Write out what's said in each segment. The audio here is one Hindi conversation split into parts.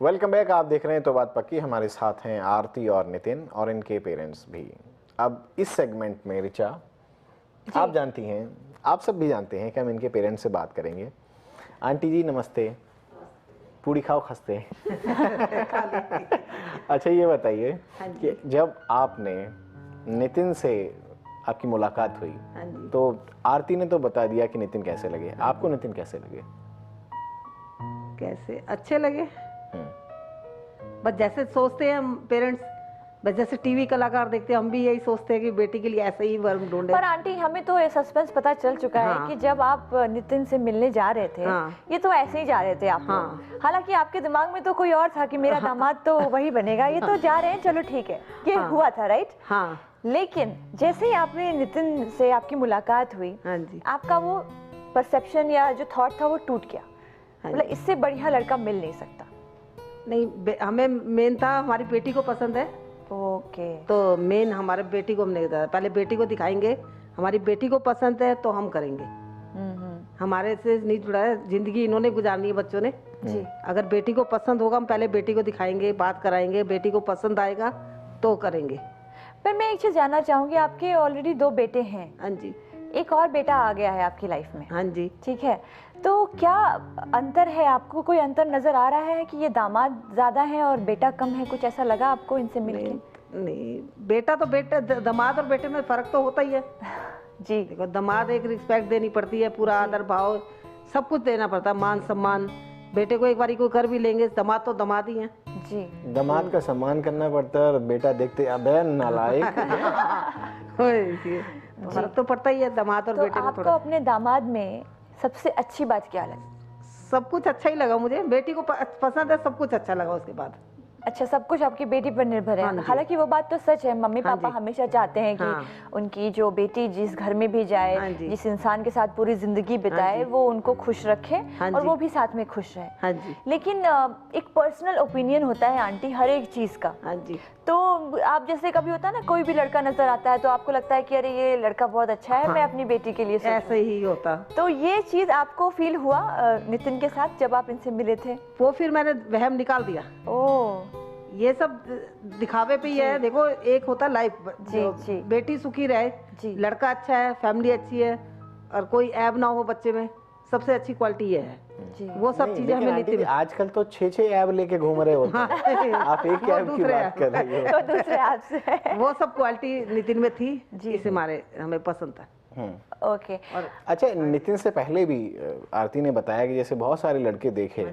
Welcome back. आप देख रहे हैं तो बात पक्की। हमारे साथ हैं आरती और नितिन और इनके पेरेंट्स भी। अब इस सेगमेंट में ऋचा, आप जानती हैं, आप सब भी जानते हैं कि हम इनके पेरेंट्स से बात करेंगे। आंटी जी नमस्ते। पूड़ी खाओ खस्ते। अच्छा ये बताइए कि जब आपने नितिन से आपकी मुलाकात हुई तो आरती ने तो बता दिया कि नितिन कैसे लगे, आपको नितिन कैसे लगे? कैसे अच्छे लगे, बस जैसे सोचते हैं हम पेरेंट्स, बस जैसे टीवी कलाकार देखते हैं हम भी यही सोचते हैं कि बेटी के लिए ऐसे ही वर्म ढूंढे। पर आंटी हमें तो ये सस्पेंस पता चल चुका है कि जब आप नितिन से मिलने जा रहे थे ये तो ऐसे ही जा रहे थे आप लोग। हालांकि आपके दिमाग में तो कोई और था कि मेरा दामाद तो वही बनेगा, ये तो जा रहे हैं, चलो ठीक है, ये हुआ था राइट। हाँ। लेकिन जैसे ही आपने नितिन से आपकी मुलाकात हुई, आपका वो परसेप्शन या जो थॉट था वो टूट गया, मतलब इससे बढ़िया लड़का मिल नहीं सकता। नहीं, हमें मेन था हमारी बेटी को पसंद है। ओके। तो मेन हमारे बेटी को हमने कहा पहले बेटी को दिखाएंगे, हमारी बेटी को पसंद है तो हम करेंगे। हमारे से नहीं जुड़ा है, जिंदगी इन्होंने गुजारनी है बच्चों ने जी। अगर बेटी को पसंद होगा हम पहले बेटी को दिखाएंगे, बात कराएंगे, बेटी को पसंद आएगा तो करेंगे। पर मैं एक चीज जानना चाहूंगी, आपके ऑलरेडी 2 बेटे हैं। हाँ जी। एक और बेटा आ गया है आपकी लाइफ में। हाँ जी। ठीक है, तो क्या अंतर है, आपको कोई अंतर नजर आ रहा है कि ये दामाद ज्यादा है और बेटा कम है? कुछ ऐसा लगा आपको इनसे मिलके? नहीं, बेटा तो बेटा, दामाद और बेटे में फर्क तो होता ही है जी। देखो दामाद एक रिस्पेक्ट देनी पड़ती है, पूरा आदर भाव सब कुछ देना पड़ता है, मान सम्मान। बेटे को एक बारी कोई कर भी लेंगे, दामाद तो दामाद ही है जी। दामाद का सम्मान करना पड़ता है और बेटा देखते अबे नालायक। फर्क तो पड़ता ही है दामाद और बेटे में। आपको अपने दामाद में सबसे अच्छी बात क्या लगी? सब कुछ अच्छा ही लगा मुझे, बेटी को पसंद है, सब कुछ अच्छा लगा उसके बाद। अच्छा, सब कुछ आपकी बेटी पर निर्भर है। हालांकि वो बात तो सच है, मम्मी पापा हमेशा चाहते हैं कि उनकी जो बेटी जिस घर में भी जाए, जिस इंसान के साथ पूरी जिंदगी बिताए, वो उनको खुश रखे और वो भी साथ में खुश रहे। लेकिन एक पर्सनल ओपिनियन होता है आंटी हर एक चीज का। तो आप जैसे कभी होता है ना, कोई भी लड़का नजर आता है तो आपको लगता है कि अरे ये लड़का बहुत अच्छा है, मैं अपनी बेटी के लिए ऐसे ही होता। तो ये चीज आपको फील हुआ नितिन के साथ जब आप इनसे मिले थे? वो फिर मैंने वहम निकाल दिया। ओह, ये सब दिखावे पे ही है। देखो एक होता लाइफ जी, बेटी सुखी रहे जी, लड़का अच्छा है, फैमिली अच्छी है और कोई ऐब ना हो बच्चे में, सबसे अच्छी क्वालिटी ये है जी। वो सब चीजें हमें नितिन आजकल तो 6 ऐब लेके घूम रहे होते हैं। आप एक ऐब की बात कर रही हो। तो दूसरे ऐब से वो सब क्वालिटी नितिन में थी जी, इसे हमारे हमें पसंद था। ओके। और अच्छा, नितिन से पहले भी आरती ने बताया कि जैसे बहुत सारे लड़के देखे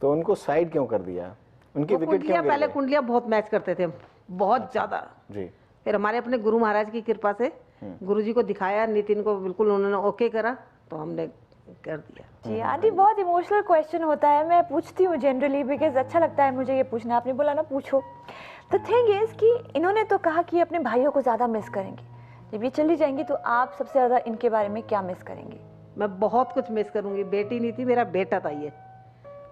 तो उनको साइड क्यों कर दिया? उनकी विकेट क्यों? पहले कुंडलियां बहुत मैच करते थे, बहुत ज्यादा जी। फिर हमारे अपने गुरु महाराज की कृपा से गुरुजी को दिखाया, नितिन को बिल्कुल उन्होंने ओके करा तो हमने कर दिया जी। आंटी बहुत इमोशनल क्वेश्चन होता है, मैं पूछती हूँ जनरली बिकॉज अच्छा लगता है मुझे ये पूछना। आपने बोला ना पूछो। द थिंग इज कि इन्होंने तो कहा कि अपने भाइयों को ज्यादा मिस करेंगे, जब ये चली जाएंगी तो आप सबसे ज्यादा इनके बारे में क्या मिस करेंगे? मैं बहुत कुछ मिस करूंगी। बेटी नहीं थी, मेरा बेटा था ये।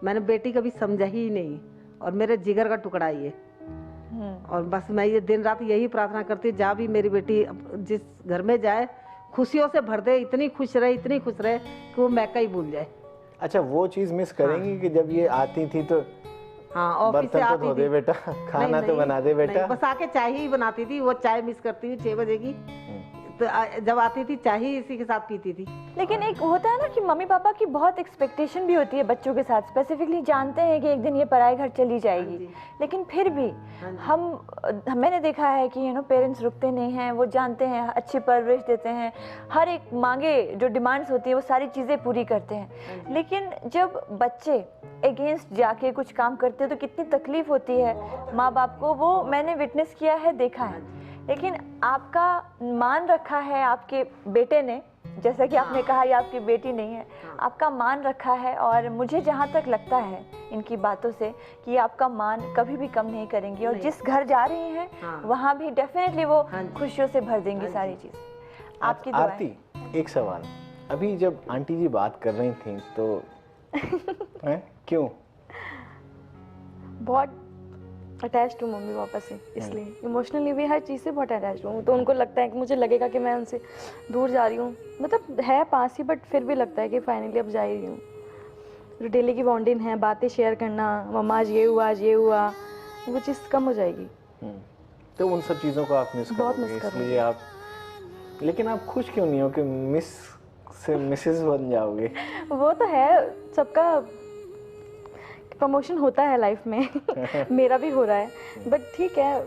मैंने बेटी कभी समझा ही नहीं और मेरे जिगर का टुकड़ा ये। और बस मैं ये दिन रात यही प्रार्थना करती, जहाँ भी मेरी बेटी जिस घर में जाए खुशियों से भर दे, इतनी खुश रहे, इतनी खुश रहे कि वो मैका ही भूल जाए। अच्छा, वो चीज मिस करेंगी कि जब ये आती थी तो ऑफिस से आती थी, बेटा खाना तो बना दे बेटा, बस आके चाय ही बनाती थी। वो चाय मिस करती थी 6 बजे की, तो जब आती थी चाय ही इसी के साथ पीती थी। लेकिन एक होता है ना कि मम्मी पापा की बहुत एक्सपेक्टेशन भी होती है बच्चों के साथ, स्पेसिफिकली जानते हैं कि एक दिन ये पराए घर चली जाएगी, लेकिन फिर भी मैंने देखा है कि पेरेंट्स रुकते नहीं हैं, वो जानते हैं, अच्छी परवरिश देते हैं, हर एक मांगे जो डिमांड्स होती है वो सारी चीज़ें पूरी करते हैं। लेकिन जब बच्चे अगेंस्ट जाके कुछ काम करते हैं तो कितनी तकलीफ होती है माँ बाप को, वो मैंने विटनेस किया है, देखा है। लेकिन आपका मान रखा है आपके बेटे ने, जैसा कि आपने कहा ये आपकी बेटी नहीं है, आपका मान रखा है। और मुझे जहाँ तक लगता है इनकी बातों से कि आपका मान कभी भी कम नहीं करेंगी और जिस घर जा रही हैं वहाँ भी डेफिनेटली वो खुशियों से भर देंगी सारी चीज़। आपकी दुआ। आरती, एक सवाल, अभी जब आंटी जी बात कर रही थी तो क्यों? बहुत अटैच हूँ मम्मी पापा से, इसलिए इमोशनली भी हर चीज़ से बहुत अटैच हूँ। तो उनको लगता है कि मुझे लगेगा कि मैं उनसे दूर जा रही हूँ, मतलब है पास ही बट फिर भी लगता है कि फाइनली अब जा ही रही हूँ। जो डेली की बॉन्डिंग है, बातें शेयर करना, मम्मा आज ये हुआ, आज ये हुआ, वो चीज़ कम हो जाएगी। तो उन सब चीज़ों को आप मिस बहुत करोगे, मिस करूंगी। इसलिए आप, लेकिन आप खुश क्यों नहीं हो कि मिस से मिसेस बन जाओगे? वो तो है, सबका प्रमोशन होता है लाइफ में मेरा भी हो रहा है, बट ठीक है,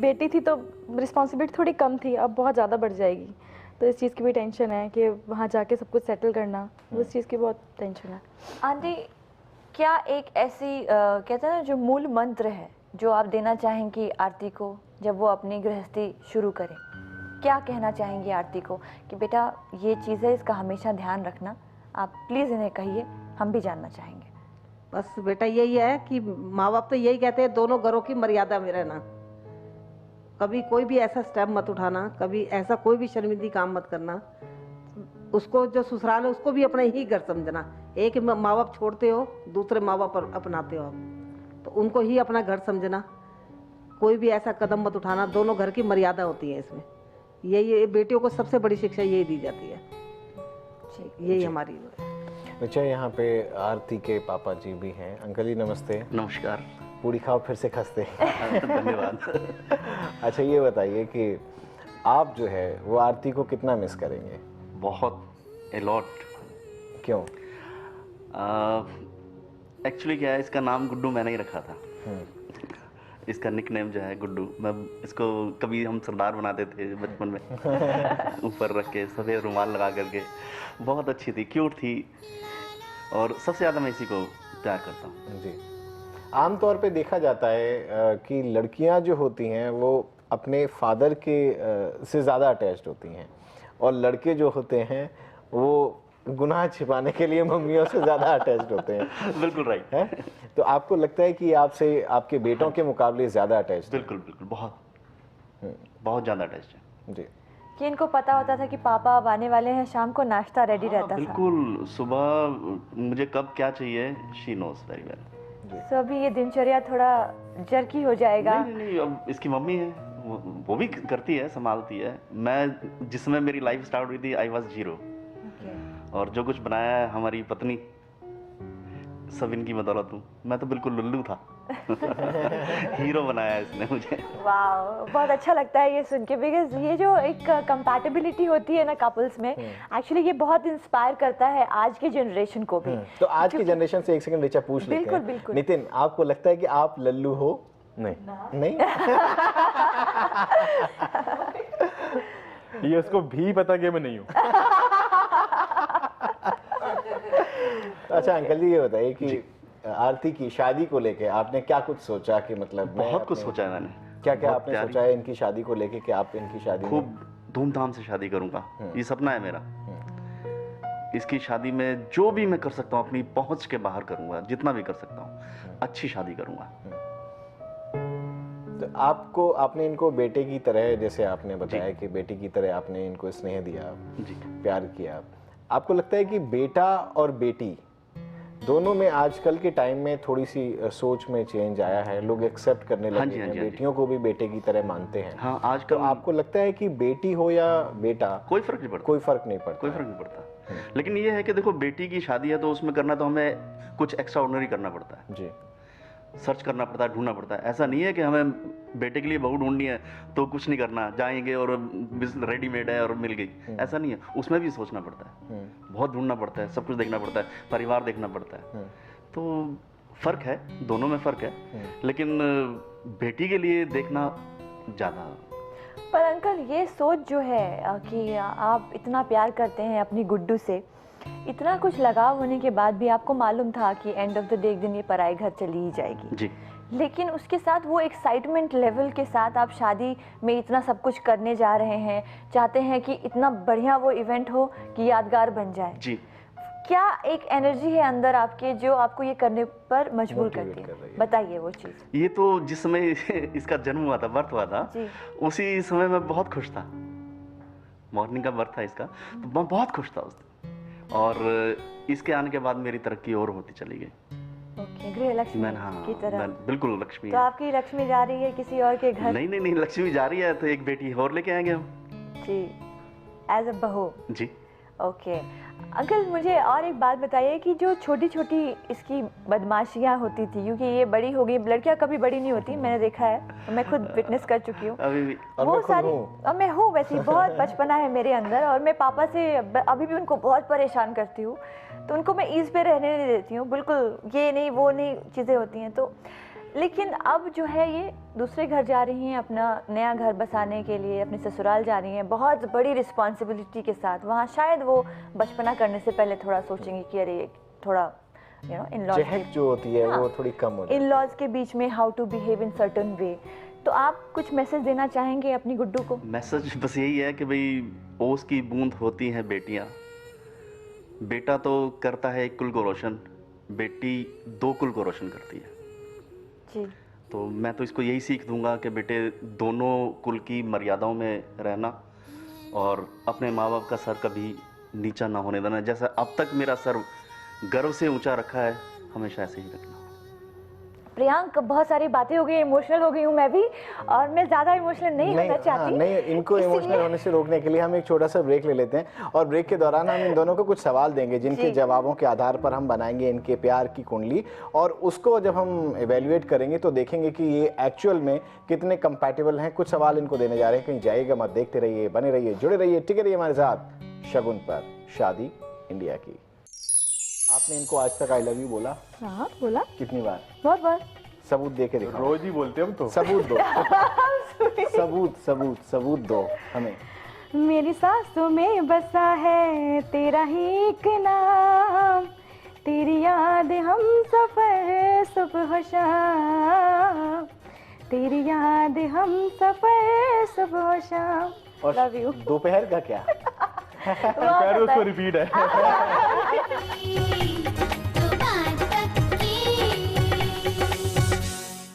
बेटी थी तो रिस्पॉन्सिबिलिटी थोड़ी कम थी, अब बहुत ज़्यादा बढ़ जाएगी, तो इस चीज़ की भी टेंशन है कि वहाँ जाके सब कुछ सेटल करना, उस चीज़ की बहुत टेंशन है। आंटी, क्या एक ऐसी कहते हैं ना जो मूल मंत्र है जो आप देना चाहेंगी आरती को जब वो अपनी गृहस्थी शुरू करे? क्या कहना चाहेंगी आरती को कि बेटा ये चीज़ है, इसका हमेशा ध्यान रखना, आप प्लीज़ इन्हें कहिए, हम भी जानना चाहेंगे। बस बेटा यही है कि माँ बाप तो यही कहते हैं, दोनों घरों की मर्यादा में रहना, कभी कोई भी ऐसा स्टेप मत उठाना, कभी ऐसा कोई भी शर्मिंदी काम मत करना, उसको जो ससुराल है उसको भी अपना ही घर समझना। एक माँ बाप छोड़ते हो, दूसरे माँ बाप अपनाते हो आप, तो उनको ही अपना घर समझना, कोई भी ऐसा कदम मत उठाना, दोनों घर की मर्यादा होती है इसमें। ये बेटियों को सबसे बड़ी शिक्षा यही दी जाती है, यही हमारी। अच्छा, यहाँ पे आरती के पापा जी भी हैं। अंकल जी नमस्ते। नमस्कार। पूरी खाओ फिर से खस्ते। धन्यवाद। अच्छा, ये बताइए कि आप जो है वो आरती को कितना मिस करेंगे? बहुत, ए लॉट। क्यों? एक्चुअली क्या है, इसका नाम गुड्डू मैंने ही रखा था। इसका निकनेम जो है गुड्डू, मैं इसको कभी हम सरदार बनाते थे बचपन में ऊपर रख के, सफ़ेद रुमाल लगा करके। बहुत अच्छी थी, क्यूट थी, और सबसे ज़्यादा मैं इसी को प्यार करता हूँ। जी, आमतौर पे देखा जाता है कि लड़कियां जो होती हैं वो अपने फादर के से ज़्यादा अटैच्ड होती हैं, और लड़के जो होते हैं वो गुनाह छिपाने के लिए मम्मियों से ज़्यादा अटैच्ड होते हैं। बिल्कुल राइट है। तो आपको लगता है कि आपसे आपके बेटों के मुकाबले ज़्यादा अटैच्ड? बिल्कुल बिल्कुल, बहुत ज़्यादा अटैच्ड है जी। कि इनको पता होता था कि पापा अब आने वाले हैं, शाम को नाश्ता रेडी रहता था। बिल्कुल, सुबह मुझे कब क्या चाहिए, शी नोज वेरी वेल। तो अभी ये दिनचर्या थोड़ा जर्की हो जाएगा। नहीं, अब इसकी मम्मी है, वो भी करती है, संभालती है। मैं जिसमें मेरी लाइफ स्टार्ट हुई थी, आई वॉज 0, और जो कुछ बनाया है हमारी पत्नी, सब इनकी बदौलत हूँ। मैं तो बिल्कुल लुल्लू था हीरो बनाया है इसने मुझे। वाह, बहुत अच्छा लगता है ये सुन के, बिकॉज ये जो एक कंपैटिबिलिटी होती है ना कपल्स में, एक्चुअली ये बहुत इंस्पायर करता है आज के जनरेशन को भी। तो आज की जनरेशन से एक सेकंड ऋचा पूछ लेते हैं। बिल्कुल बिल्कुल। नितिन, आपको लगता है कि आप लल्लू हो? नहीं। ये उसको भी पता कि मैं नहीं हूँ। अच्छा अंकल जी, ये बताइए कि आरती की शादी को लेके आपने क्या कुछ सोचा कि मतलब बहुत कुछ सोचा है मैंने। क्या क्या बहुत आपने प्यारी। सोचा है इनकी शादी को लेके कि आप इनकी शादी में खूब धूमधाम से शादी करूंगा, ये सपना है मेरा। इसकी शादी में जो भी मैं कर सकता हूँ अपनी पहुंच के बाहर करूंगा, जितना भी कर सकता हूँ, अच्छी शादी करूंगा। तो आपको, आपने इनको बेटे की तरह, जैसे आपने बताया कि बेटी की तरह आपने इनको स्नेह दिया, जी, प्यार किया, आपको लगता है कि बेटा और बेटी दोनों में आजकल के टाइम में थोड़ी सी सोच में चेंज आया है, लोग एक्सेप्ट करने लगे हैं, बेटियों को भी बेटे की तरह मानते हैं। हाँ, आजकल तो आपको लगता है कि बेटी हो या बेटा कोई फर्क नहीं पड़ता? कोई फर्क नहीं पड़ता? कोई फर्क नहीं पड़ता। लेकिन ये है कि देखो, बेटी की शादी है तो उसमें करना तो हमें कुछ एक्स्ट्रा ऑर्डिनरी करना पड़ता है जी। सर्च करना पड़ता है, ढूंढना पड़ता है। ऐसा नहीं है कि हमें बेटे के लिए बहू ढूंढनी है तो कुछ नहीं करना, जाएंगे और रेडीमेड है और मिल गई, ऐसा नहीं है। उसमें भी सोचना पड़ता है, बहुत ढूंढना पड़ता है, सब कुछ देखना पड़ता है, परिवार देखना पड़ता है। तो फर्क है, दोनों में फर्क है, लेकिन बेटी के लिए देखना ज़्यादा। पर अंकल, ये सोच जो है कि आप इतना प्यार करते हैं अपनी गुड्डू से, इतना कुछ लगाव होने के बाद भी आपको मालूम था कि एंड ऑफ द डे एक दिन ये पराए घर चली ही जाएगी जी, लेकिन उसके साथ वो एक्साइटमेंट लेवल के साथ आप शादी में इतना सब कुछ करने जा रहे हैं, चाहते हैं कि इतना बढ़िया वो इवेंट हो कि यादगार बन जाए जी। क्या एक एनर्जी है अंदर आपके जो आपको ये करने पर मजबूर करती है? बताइए वो चीज़। ये तो जिस समय इसका जन्म हुआ था, बर्थ हुआ था, उसी समय मैं बहुत खुश था। मॉर्निंग का बर्थ था इसका, तो मैं बहुत खुश था उस दिन। और इसके आने के बाद मेरी तरक्की और होती चली गई। ओके, गृह लक्ष्मी की तरह। बिल्कुल लक्ष्मी तो आपकी लक्ष्मी जा रही है किसी और के घर? नहीं, लक्ष्मी जा रही है तो एक बेटी और लेके आएंगे हम जी, एज अ बहू। जी। ओके, अंकल मुझे और एक बात बताइए कि जो छोटी छोटी इसकी बदमाशियाँ होती थी, क्योंकि ये बड़ी हो गई, लड़कियाँ कभी बड़ी नहीं होती, मैंने देखा है, मैं खुद विटनेस कर चुकी हूँ। अभी भी और वो मैं खुद सारी हूँ। और मैं हूँ वैसी, बहुत बचपना है मेरे अंदर, और मैं पापा से अभी भी उनको बहुत परेशान करती हूँ, तो उनको मैं ईज़ पे रहने नहीं देती हूँ, बिल्कुल ये नहीं वो नहीं चीज़ें होती हैं। तो लेकिन अब जो है ये दूसरे घर जा रही हैं, अपना नया घर बसाने के लिए अपने ससुराल जा रही हैं, बहुत बड़ी रिस्पॉन्सिबिलिटी के साथ। वहाँ शायद वो बचपना करने से पहले थोड़ा सोचेंगी कि अरे थोड़ा इन लॉज चहक जो होती है वो थोड़ी कम हो जाती इन लॉज के बीच में how to behave in certain way. तो आप कुछ मैसेज देना चाहेंगे अपनी गुड्डू को? मैसेज बस यही है कि भाई ओस की बूंद होती हैं बेटियां। बेटा तो करता है एक कुल को रोशन, बेटी 2 कुल को रोशन करती है। जी तो मैं तो इसको यही सीख दूंगा कि बेटे दोनों कुल की मर्यादाओं में रहना और अपने माँ बाप का सर कभी नीचा ना होने देना। जैसा अब तक मेरा सर गर्व से ऊंचा रखा है, हमेशा ऐसे ही रखना। प्रियांक, बहुत सारी बातें हो गई, इमोशनल हो गई हूँ मैं भी, और मैं ज़्यादा इमोशनल नहीं होना चाहती। नहीं, इनको इमोशनल होने से रोकने के लिए हम एक छोटा सा ब्रेक ले लेते हैं, और ब्रेक के दौरान हम इन दोनों को कुछ सवाल देंगे जिनके जवाबों के आधार पर हम बनाएंगे इनके प्यार की कुंडली, और उसको जब हम एवेल्युएट करेंगे तो देखेंगे कि ये एक्चुअल में कितने कंपैटिबल हैं। कुछ सवाल इनको देने जा रहे हैं, कहीं जाइएगा मत, देखते रहिए, बने रहिए, जुड़े रहिए, टिके रहिए हमारे साथ शगुन पर शादी इंडिया की। आपने इनको आज तक आई लव यू बोला? हाँ बोला, कितनी बार? बहुत बार। सबूत दे के दिखाओ। रोज ही बोलते हम तो। सबूत दो। सबूत दो हमें। मेरी सांसों में बसा है तेरा ही एक नाम, तेरी याद हम सफर सुबह शाम, तेरी याद हम सफर सुबह शाम। और लव यू। दोपहर का क्या? पैरों उसको रिपीट है।